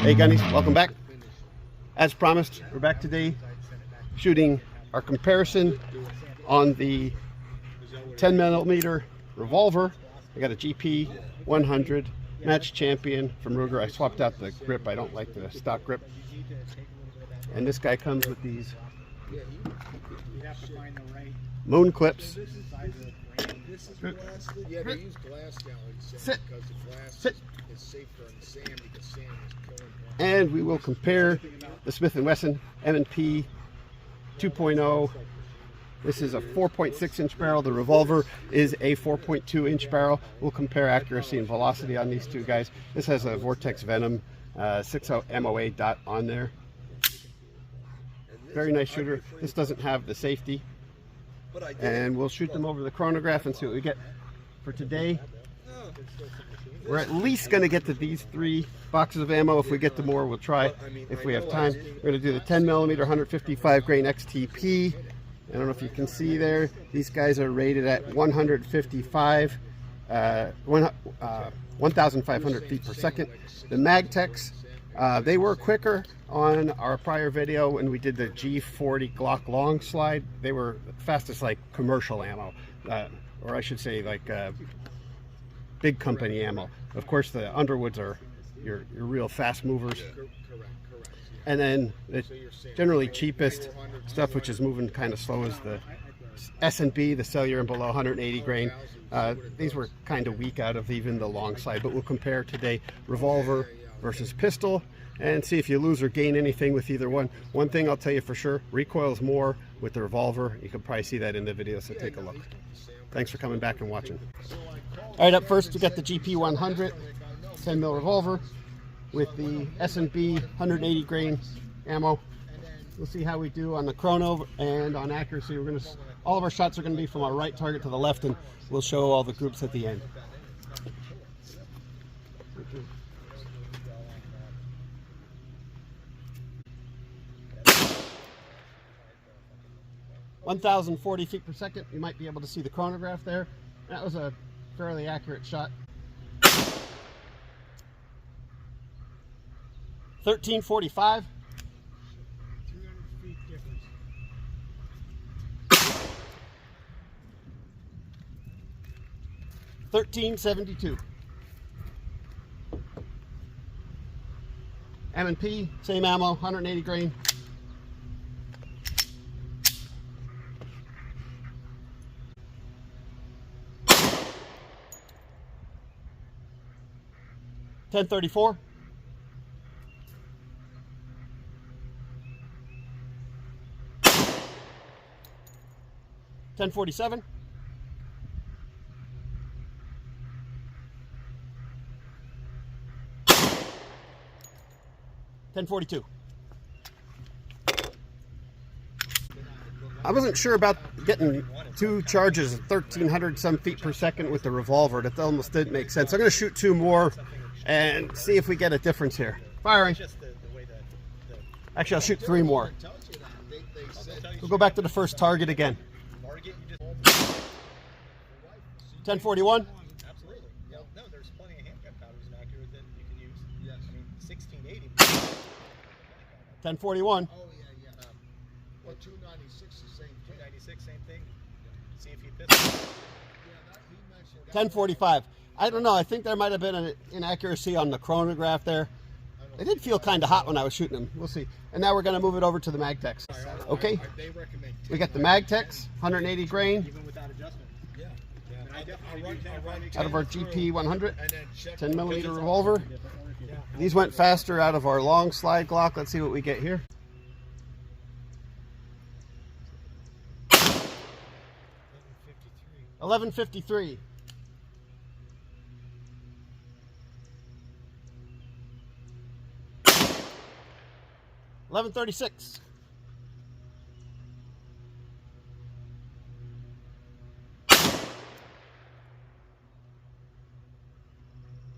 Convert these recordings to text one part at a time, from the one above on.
Hey Gunnies, welcome back. As promised, we're back today shooting our comparison on the 10mm revolver. I got a GP 100 match champion from Ruger. I swapped out the grip. I don't like the stock grip. And this guy comes with these moon clips. Yeah, they use glass now, Sit. because the glass Sit. is safer on the sand because sand is killing. And we will compare the Smith Wesson M&P 2.0. This is a 4.6 inch barrel. The Revolver is a 4.2 inch barrel. We'll compare accuracy and velocity on these two guys. This has a Vortex Venom 6.0 MOA dot on there. Very nice shooter. This doesn't have the safety. And we'll shoot them over the chronograph and see what we get. For today, we're at least going to get to these 3 boxes of ammo. If we get to more, we'll try if we have time. We're going to do the 10mm 155 grain XTP. I don't know if you can see there. These guys are rated at 155, 1,500 feet per second. The Magtex, they were quicker on our prior video when we did the G40 Glock long slide. They were fastest like commercial ammo, or I should say like big company ammo. Of course, the Underwoods are your real fast movers. And then the generally cheapest stuff, which is moving kind of slow, is the S&B, the cellular and below 180 grain. These were kind of weak out of even the long slide, but we'll compare today revolver versus pistol and see if you lose or gain anything with either one. One thing I'll tell you for sure, recoils more with the revolver. You can probably see that in the video, so take a look. Thanks for coming back and watching. All right, up first we got the GP 100 10mm revolver with the S&B 180 grain ammo. We'll see how we do on the chrono and on accuracy. All of our shots are going to be from our right target to the left, and we'll show all the groups at the end. 1,040 feet per second. You might be able to see the chronograph there. That was a fairly accurate shot. 1345. 300 feet difference. 1372. M&P, same ammo, 180 grain. 1034. 1047. 1042. I wasn't sure about getting 2 charges at 1,300 some feet per second with the revolver. That almost didn't make sense. I'm going to shoot 2 more and see if we get a difference here. Firing. Actually, I'll shoot 3 more. We'll go back to the first target again. 1041. Absolutely. No, there's plenty of handgun powders in Acura that you can use. Yes. I mean, 1680. 1041. Oh, yeah. Well, 296 the same thing. 296, same thing. See if you piss it. 1045. I don't know. I think there might have been an inaccuracy on the chronograph there. They did feel kind of hot when I was shooting them. We'll see. And now we're going to move it over to the Magtex. Okay. We got the Magtex, 180 grain. Even without adjustment. Yeah. Out of our GP 100, 10mm revolver. These went faster out of our long slide Glock. Let's see what we get here. 1153. 1136.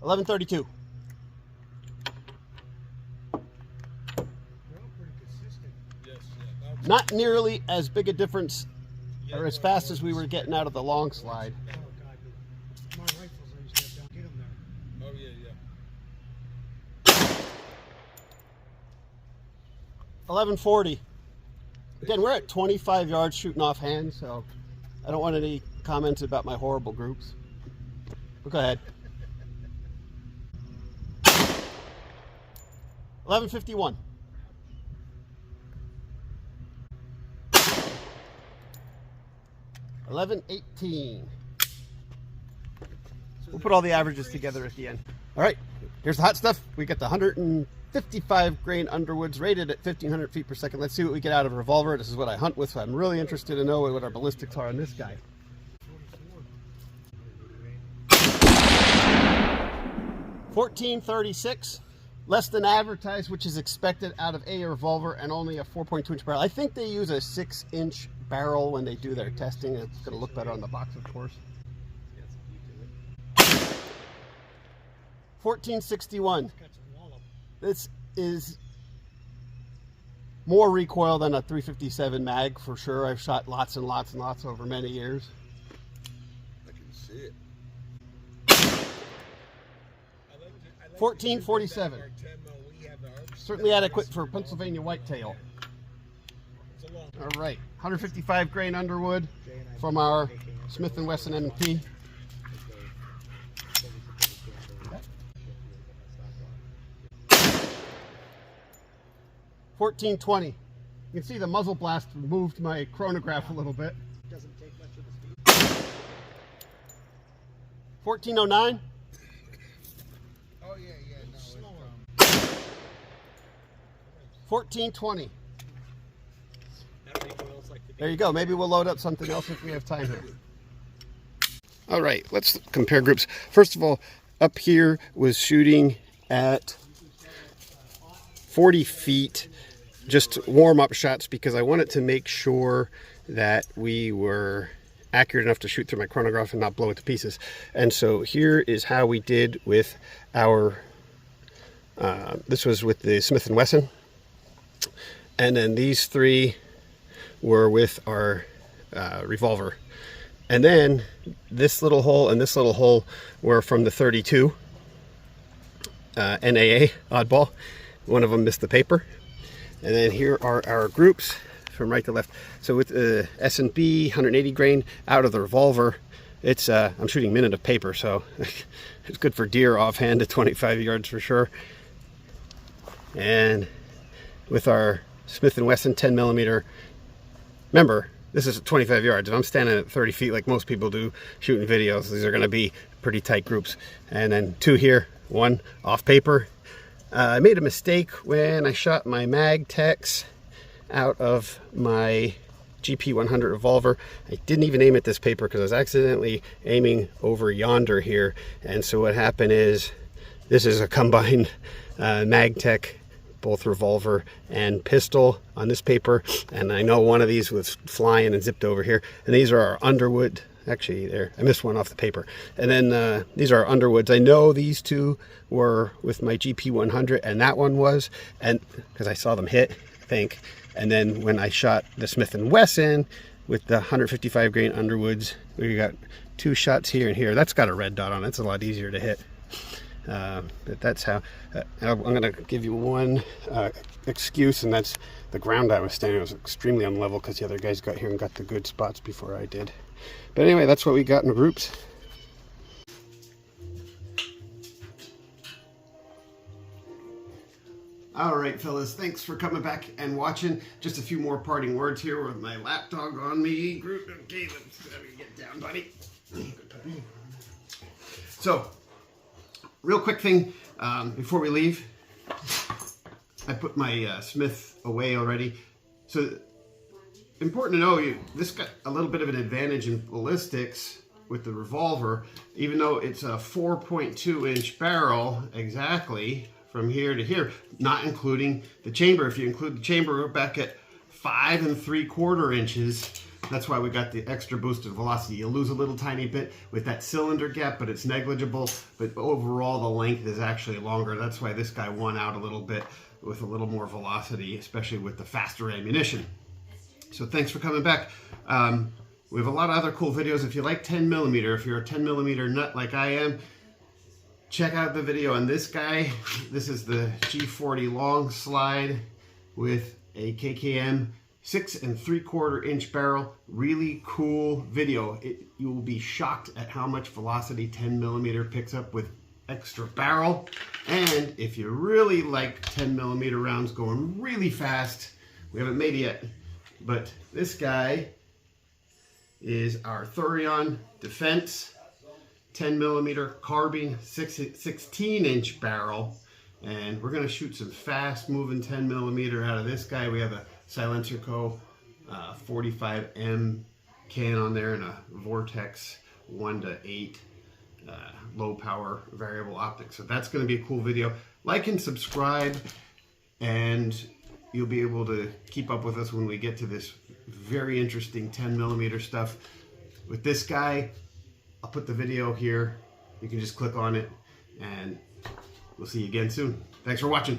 1132. Not nearly as big a difference or as fast as we were getting out of the long slide. Oh, God. My rifles, I used to have to get them there. Oh, yeah, 1140. Again, we're at 25 yards shooting off hand, so I don't want any comments about my horrible groups. But go ahead. 1151. 1118. We'll put all the averages together at the end. All right, here's the hot stuff. We got the 155 grain Underwoods rated at 1500 feet per second. Let's see what we get out of Revolver. This is what I hunt with, so I'm really interested to know what our ballistics are on this guy. 1436, less than advertised, which is expected out of a Revolver, and only a 4.2 inch barrel. I think they use a 6-inch barrel when they do their testing. It's going to look better on the box, of course. 1461. This is more recoil than a 357 mag for sure. I've shot lots and lots and lots over many years. I can see it. 1447. Certainly adequate for Pennsylvania whitetail. All right, 155 grain Underwood from our Smith Wesson M&P. 1420. You can see the muzzle blast moved my chronograph a little bit. Doesn't take much of the speed. 1409. Oh yeah, no. Slower. 1420. That recoils like the There you go. Maybe we'll load up something else if we have time here. All right, let's compare groups. First of all, up here was shooting at 40 feet, just warm-up shots, because I wanted to make sure that we were accurate enough to shoot through my chronograph and not blow it to pieces. And so here is how we did with our, this was with the Smith & Wesson. And then these three were with our Revolver. And then this little hole and this little hole were from the 32 NAA oddball. One of them missed the paper. And then here are our groups from right to left. So with S&B 180 grain out of the Revolver, it's I'm shooting minute of paper, so it's good for deer offhand at 25 yards for sure. And with our Smith & Wesson 10 millimeter, remember, this is at 25 yards. If I'm standing at 30 feet like most people do shooting videos, these are going to be pretty tight groups. And then two here, one off paper. I made a mistake when I shot my Magtex out of my GP100 Revolver. I didn't even aim at this paper because I was accidentally aiming over yonder here. And so what happened is, this is a combined Magtech, both Revolver and pistol on this paper. And I know one of these was flying and zipped over here. And these are our Underwood. Actually, there, I missed one off the paper. And then these are Underwoods. I know these two were with my GP100, and that one was, and because I saw them hit, I think. And then when I shot the Smith & Wesson with the 155 grain Underwoods, we got two shots here and here. That's got a red dot on it. It's a lot easier to hit. But that's how. I'm going to give you one excuse, and that's the ground I was standing was extremely unlevel because the other guys got here and got the good spots before I did. But anyway, that's what we got in the groups. All right, fellas, thanks for coming back and watching. Just a few more parting words here with my lapdog on me. Group, okay, let's get down, buddy. So, real quick thing before we leave. I put my Smith away already. So, important to know, this got a little bit of an advantage in ballistics with the Revolver, even though it's a 4.2 inch barrel exactly from here to here, not including the chamber. If you include the chamber, we're back at 5 3/4 inches. That's why we got the extra boosted velocity. You'll lose a little tiny bit with that cylinder gap, but it's negligible. But overall, the length is actually longer. That's why this guy won out a little bit with a little more velocity, especially with the faster ammunition. So thanks for coming back. We have a lot of other cool videos. If you like 10 millimeter, if you're a 10 millimeter nut like I am, check out the video on this guy. This is the G40 long slide with a KKM 6 3/4 inch barrel. Really cool video. You will be shocked at how much velocity 10mm picks up with extra barrel. And if you really like 10mm rounds going really fast, we haven't made it yet, but this guy is our Thurion Defense 10mm carbine 16-inch barrel, and we're going to shoot some fast moving 10mm out of this guy. We have a Silencer Co 45M can on there and a Vortex 1:8 low power variable optics. So that's going to be a cool video. Like and subscribe, and you'll be able to keep up with us when we get to this very interesting 10mm stuff. With this guy, I'll put the video here. You can just click on it, and we'll see you again soon. Thanks for watching.